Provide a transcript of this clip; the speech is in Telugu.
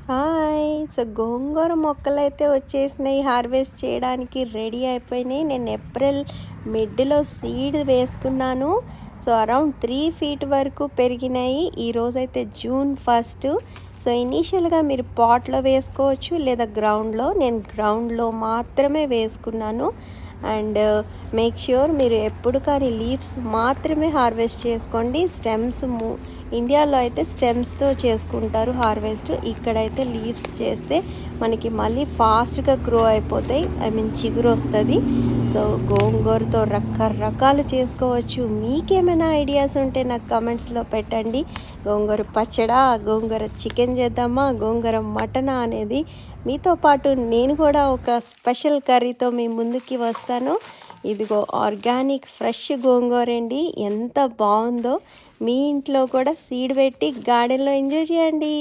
హాయ్! గోంగూర మొక్కలైతే వచ్చేసినాయి. హార్వెస్ట్ చేయడానికి రెడీ అయిపోయినాయి. నేను ఏప్రిల్ మిడ్‌లో సీడ్ వేసుకున్నాను. అరౌండ్ 3 ఫీట్ వరకు పెరిగినాయి. ఈరోజైతే జూన్ 1. ఇనీషియల్‌గా మీరు పాట్‌లో వేసుకోవచ్చు లేదా గ్రౌండ్‌లో. నేను గ్రౌండ్‌లో మాత్రమే వేసుకున్నాను. అండ్ మేక్ ష్యూర్ మీరు ఎప్పుడు కానీ లీవ్స్ మాత్రమే హార్వెస్ట్ చేసుకోండి. ఇండియాలో అయితే స్టెమ్స్తో చేసుకుంటారు హార్వెస్ట్. ఇక్కడైతే లీవ్స్ చేస్తే మనకి మళ్ళీ ఫాస్ట్గా గ్రో అయిపోతాయి. చిగురు వస్తుంది. గోంగూరతో రకరకాలు చేసుకోవచ్చు. మీకేమైనా ఐడియాస్ ఉంటే నాకు కమెంట్స్లో పెట్టండి. గోంగూర పచ్చడా, గోంగూర చికెన్ చేద్దామా, గోంగూర మటనా అనేది. మీతో పాటు నేను కూడా ఒక స్పెషల్ కర్రీతో మీ ముందుకి వస్తాను. ఇదిగో ఆర్గానిక్ ఫ్రెష్ గోంగూర అండి. ఎంత బాగుందో. మీ ఇంట్లో కూడా సీడ్ పెట్టి గార్డెన్లో ఎంజాయ్ చేయండి.